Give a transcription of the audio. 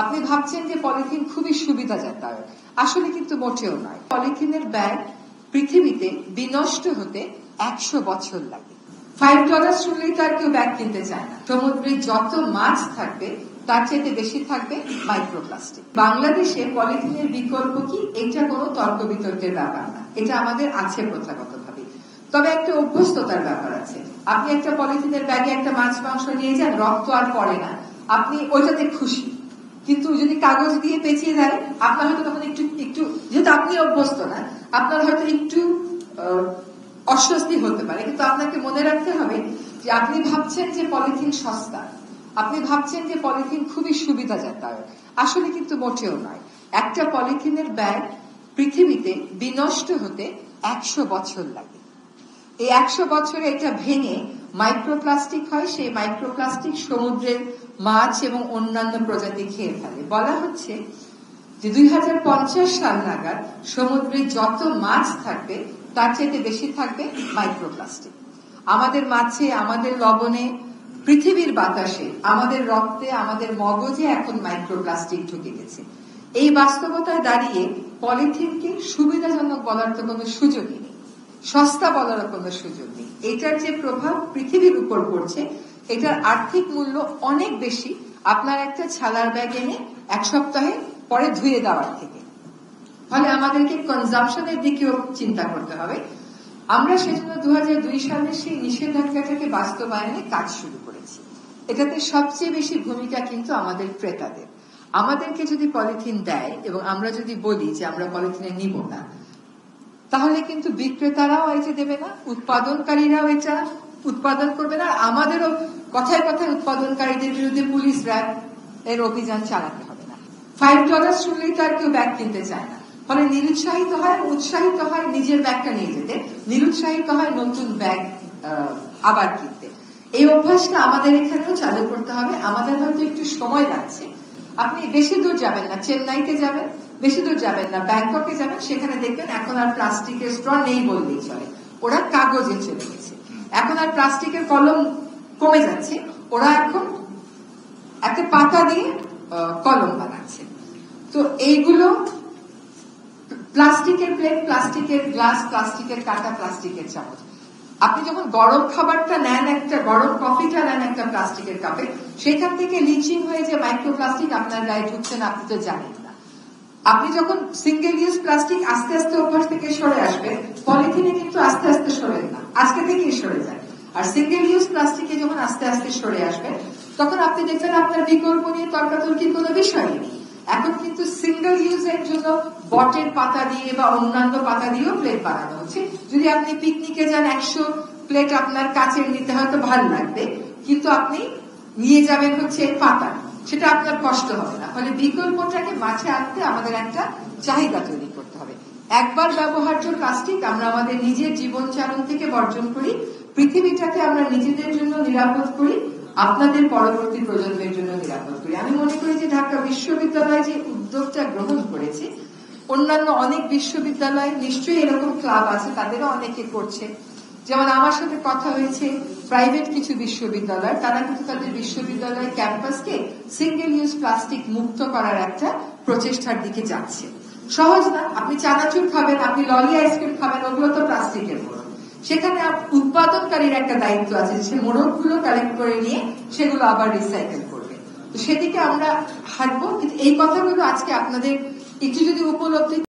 আপনি ভাবছেন যে পলিথিন খুবই সুবিধাজনক, আসলে কিন্তু মোটেও নয়। পলিথিনের ব্যাগ পৃথিবীতে বিনষ্ট হতে 100 বছর লাগে। $5 শুনলেই তার কেউ ব্যাগ কিনতে চায় না। সমুদ্রে যত মাছ থাকবে তার চাইতে বেশি থাকবে মাইক্রোপ্লাস্টিক। বাংলাদেশে পলিথিনের বিকল্প কি, এটা কোনো তর্ক বিতর্কের ব্যাপার না, এটা আমাদের আছে প্রথাগতভাবে। তবে একটা অভ্যস্ততার ব্যাপার আছে। আপনি একটা পলিথিনের ব্যাগে একটা মাছ মাংস নিয়ে যান, রক্ত আর পড়ে না, আপনি ওইটাতে খুশি। কিন্তু যদি কাগজ দিয়ে পেঁচিয়ে দেয়, আপনার হয়তো তখন একটু যেহেতু আপনি অভ্যস্ত না, আপনার হয়তো একটু অস্বস্তি হতে পারে। কিন্তু আপনাকে মনে রাখতে হবে যে আপনি ভাবছেন যে পলিথিন সস্তা, আপনি ভাবছেন যে পলিথিন খুবই সুবিধাজনক, আসলে কিন্তু মোটেও নয়। একটা পলিথিনের ব্যাগ পৃথিবীতে বিনষ্ট হতে 100 বছর লাগে। এই 100 বছরে এটা ভেঙে মাইক্রোপ্লাস্টিক হয়। সেই মাইক্রোপ্লাস্টিক সমুদ্রের মাছ এবং অন্যান্য প্রজাতি খেয়ে ফেলে। বলা হচ্ছে যে 2050 সাল নাগাদ সমুদ্রে যত মাছ থাকবে তার চাইতে বেশি থাকবে মাইক্রোপ্লাস্টিক। আমাদের মাছে, আমাদের লবণে, পৃথিবীর বাতাসে, আমাদের রক্তে, আমাদের মগজে এখন মাইক্রোপ্লাস্টিক ঢুকে গেছে। এই বাস্তবতায় দাঁড়িয়ে পলিথিনকে সুবিধাজনক বলার তো কোনো সুযোগই নেই, সস্তা বলার কোনো সুযোগ নেই। এটার যে প্রভাব পৃথিবীর উপর পড়ছে, এটার আর্থিক মূল্য অনেক বেশি আপনার একটা ছালার ব্যাগ এনে 1 সপ্তাহে পরে ধুয়ে দেওয়ার থেকে। ফলে আমাদেরকে কনজাম্পশনের দিকেও চিন্তা করতে হবে। আমরা সেজন্য 2002 সালে সেই নিষেধাজ্ঞাটাকে বাস্তবায়নে কাজ শুরু করেছি। এটাতে সবচেয়ে বেশি ভূমিকা কিন্তু আমাদের ক্রেতাদের। আমাদেরকে যদি পলিথিন দেয় এবং আমরা যদি বলি যে আমরা পলিথিনে নিব না, তাহলে কিন্তু বিক্রেতারাও এটা দেবে না, উৎপাদনকারীরাও এটা উৎপাদন করবে না। আমাদেরও কথায় কথায় উৎপাদনকারীদের বিরুদ্ধে পুলিশ র্যাব এর অভিযান চালাতে হবে না। $5 শুনলেই তার কেউ ব্যাগ কিনতে চায় না। ফলে নিরুৎসাহিত হয়, উৎসাহিত হয় নিজের ব্যাগটা নিয়ে যেতে, নিরুৎসাহিত হয় নতুন ব্যাগ আবার কিনতে। এই অভ্যাসটা আমাদের এখানেও চালু করতে হবে। আমাদের হয়তো একটু সময় লাগছে। আপনি বেশি দূর যাবেন না, চেন্নাইতে যাবেন, বেশি দূর যাবেন না, ব্যাংককে যাবেন, সেখানে দেখবেন এখন আর প্লাস্টিকের স্ট্র নেই বললেই চলে, ওরা কাগজে চলে গেছে। এখন আর প্লাস্টিকের কলম কমে যাচ্ছে, ওরা এখন একটা পাতা দিয়ে কলম বানাচ্ছে। তো এইগুলো প্লাস্টিকের প্লেট, প্লাস্টিকের গ্লাস, প্লাস্টিকের কাঁটা, প্লাস্টিকের চামচ। আপনি যখন গরম খাবারটা নেন, একটা গরম কফিটা নেন একটা প্লাস্টিকের কাপে, সেখান থেকে লিচিং হয়ে যে মাইক্রোপ্লাস্টিক আপনার গায়ে ঢুকছে না, আপনি তো জানেন না। আপনি যখন সিঙ্গেল ইউজ প্লাস্টিক আস্তে আস্তে অভ্যাস থেকে সরে আসবে, পলিথিনে কিন্তু আস্তে আস্তে সরে না, আজকে থেকেই সরে যায়। আর সিঙ্গেল ইউজ প্লাস্টিকে যখন আস্তে আস্তে সরে আসবে, তখন আপনি দেখবেন আপনার বিকল্প নিয়ে তর্কাতর্কির কোনো বিষয়ই নেই। এখন কিন্তু সিঙ্গেল ইউজের জন্য বটের পাতা দিয়ে বা অন্যান্য পাতা দিয়েও প্লেট বানানো হচ্ছে। যদি আপনি পিকনিকে যান, 100 প্লেট আপনার কাছের নিতে হয়তো ভালো লাগবে, কিন্তু আপনি নিয়ে যাবেন হচ্ছে পাতা, সেটা আপনার কষ্ট হবে না। ফলে বিকল্পটাকে মাঝে আনতে আমাদের একটা চাহিদা তৈরি করতে হবে। একবার ব্যবহার্য প্লাস্টিক আমরা আমাদের নিজের জীবনচারণ থেকে বর্জন করি, পৃথিবীটাকে আমরা নিজেদের জন্য নিরাপদ করি, আপনাদের পরবর্তী প্রজন্মের জন্য নিরাপদ করি। আমি মনে করি যে ঢাকা বিশ্ববিদ্যালয় যে উদ্যোগটা গ্রহণ করেছে, অন্যান্য অনেক বিশ্ববিদ্যালয় নিশ্চয়ই এরকম ক্লাব আছে, তাদেরও অনেকে করছে। যেমন আমার সাথে কথা হয়েছে প্রাইভেট কিছু বিশ্ববিদ্যালয়, তারা কিন্তু তাদের বিশ্ববিদ্যালয় ক্যাম্পাসকে সিঙ্গেল ইউজ প্লাস্টিক মুক্ত করার একটা প্রচেষ্টার দিকে যাচ্ছে। সহজ না, আপনি চানাচুর খাবেন, আপনি ললি আইসক্রিম খাবেন, ওগুলো তো প্লাস্টিকের মোড়ক। সেখানে উৎপাদনকারীর একটা দায়িত্ব আছে, সে মোড়কগুলো কালেক্ট করে নিয়ে সেগুলো আবার রিসাইকেল করবে। তো সেদিকে আমরা হাঁটবো। কিন্তু এই কথাগুলো আজকে আপনাদের একটু যদি উপলব্ধি